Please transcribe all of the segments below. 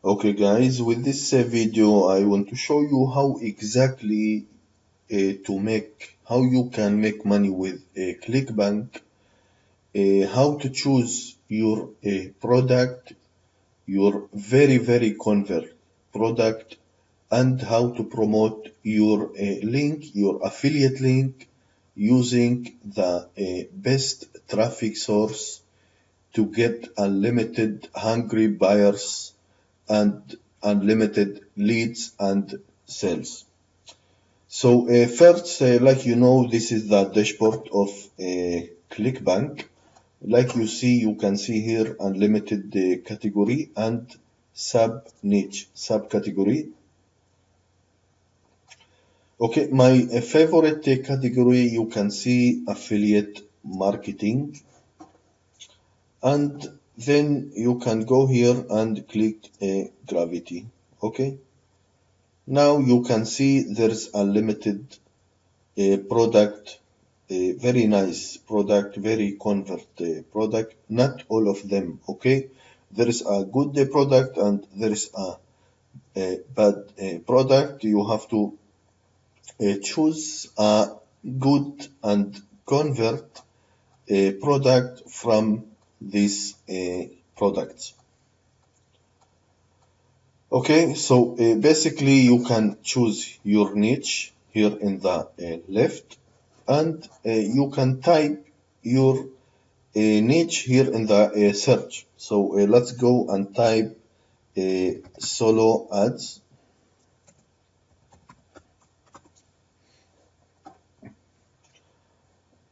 Okay guys, with this video I want to show you how exactly how you can make money with ClickBank, how to choose your product, your very convert product, and how to promote your link, your affiliate link, using the best traffic source to get unlimited hungry buyers and unlimited leads and sales. So first, like you know, this is the dashboard of ClickBank. Like you see, you can see here unlimited category and sub niche, subcategory. Okay, my favorite category, you can see affiliate marketing, and then you can go here and click gravity. Okay, now you can see there's unlimited product, very nice product, very convert product, not all of them. Okay, there is a good product and there is a bad product. You have to choose a good and convert product from these products. Okay, so basically you can choose your niche here in the left, and you can type your niche here in the search. So let's go and type solo ads.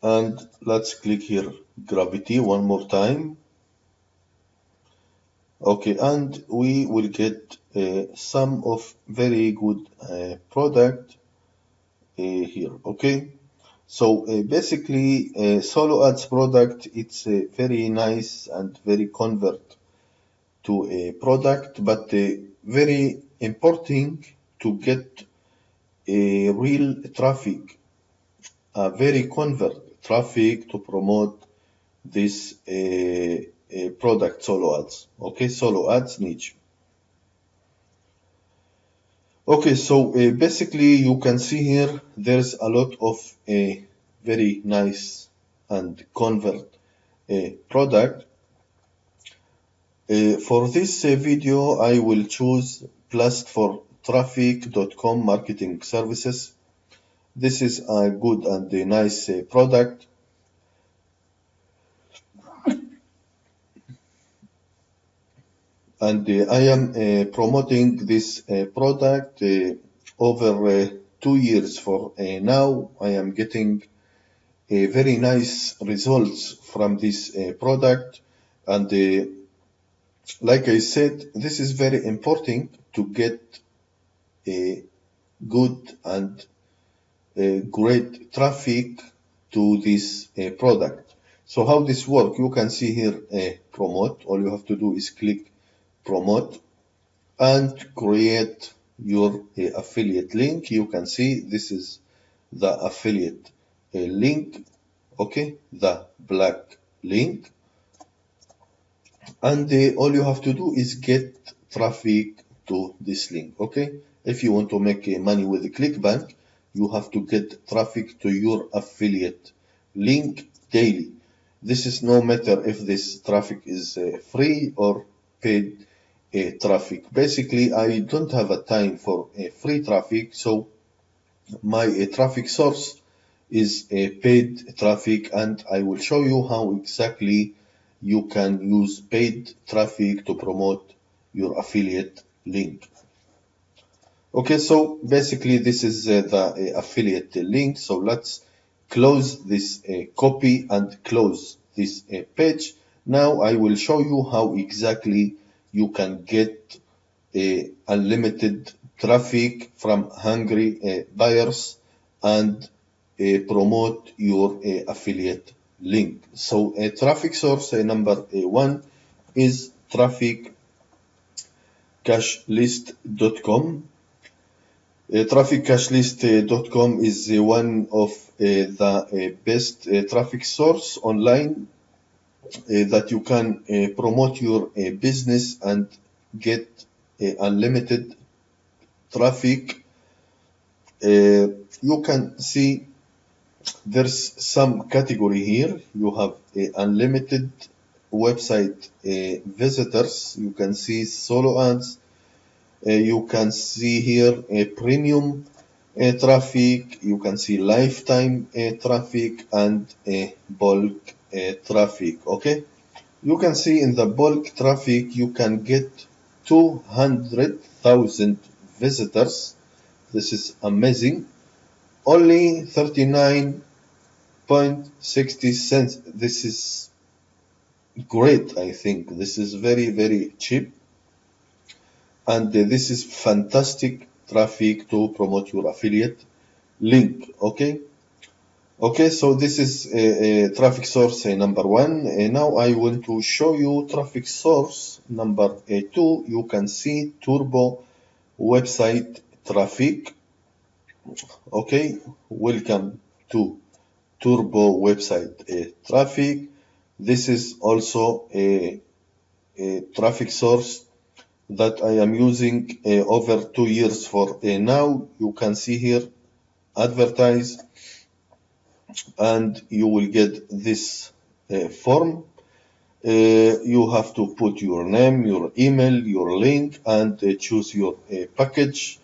And let's click here gravity one more time. Okay, and we will get some of very good product here. Okay, so basically solo ads product, it's very nice and very convert to a product, but very important to get a real traffic, a very convert traffic to promote this product solo ads. Okay, solo ads niche. Okay, so basically you can see here there's a lot of very nice and convert product. For this video I will choose Blast for Trafic.com marketing services. This is a good and a nice product. And I am promoting this product over 2 years. For now I am getting very nice results from this product, and like I said, this is very important to get a good and great traffic to this product. So how this work? You can see here promote. All you have to do is click promote and create your affiliate link. You can see this is the affiliate link. Okay, the black link, and all you have to do is get traffic to this link. Okay, if you want to make money with ClickBank, you have to get traffic to your affiliate link daily. This is no matter if this traffic is free or paid traffic. Basically, I don't have a time for free traffic, so my traffic source is paid traffic, and I will show you how exactly you can use paid traffic to promote your affiliate link. Okay, so basically this is the affiliate link. So let's close this copy and close this page. Now I will show you how exactly you can get unlimited traffic from hungry buyers and promote your affiliate link. So traffic source number one is traficcashlist.com. Traficcashlist.com is one of the best traffic source online that you can promote your business and get unlimited traffic. You can see there's some category here. You have unlimited website visitors. You can see solo ads. You can see here premium traffic. You can see lifetime traffic and bulk traffic. Okay, you can see in the bulk traffic you can get 200,000 visitors. This is amazing. Only 39.60 cents. This is great. I think this is very, very cheap, and this is fantastic traffic to promote your affiliate link. Okay, so this is traffic source number one. Now I want to show you traffic source number two. You can see turbo website traffic. Okay, welcome to turbo website traffic. This is also a traffic source that I am using over 2 years for now. You can see here advertise, and you will get this form. You have to put your name, your email, your link, and choose your package.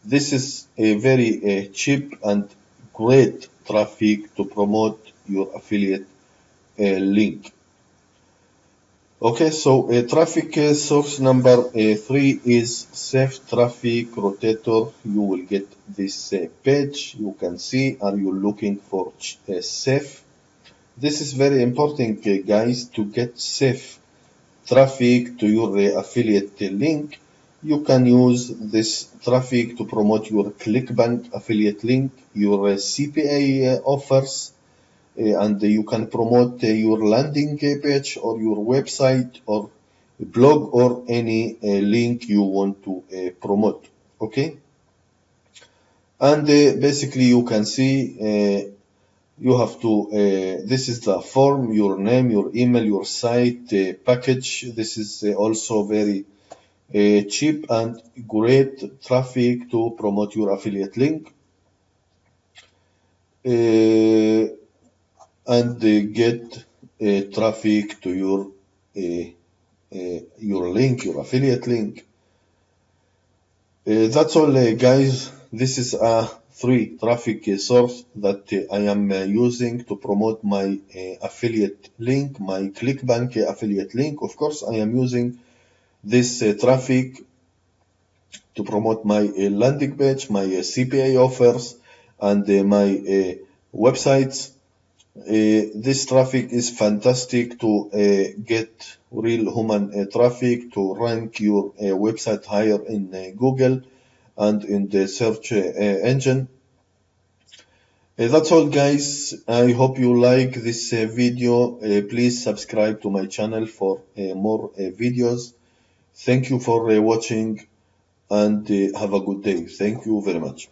This is a very cheap and great traffic to promote your affiliate link. Okay, so traffic source number three is safe traffic rotator. You will get this page. You can see, are you looking for safe? This is very important, guys, to get safe traffic to your affiliate link. You can use this traffic to promote your ClickBank affiliate link, your CPA offers, and you can promote your landing page or your website or blog or any link you want to promote. Okay, and basically you can see you have to this is the form, your name, your email, your site package. This is also very cheap and great traffic to promote your affiliate link and get traffic to your link, your affiliate link. That's all, guys. This is a free traffic source that I am using to promote my affiliate link, my ClickBank affiliate link. Of course, I am using this traffic to promote my landing page, my CPA offers, and my websites. This traffic is fantastic to get real human traffic to rank your website higher in Google and in the search engine. That's all, guys. I hope you like this video. Please subscribe to my channel for more videos. Thank you for watching, and have a good day. Thank you very much.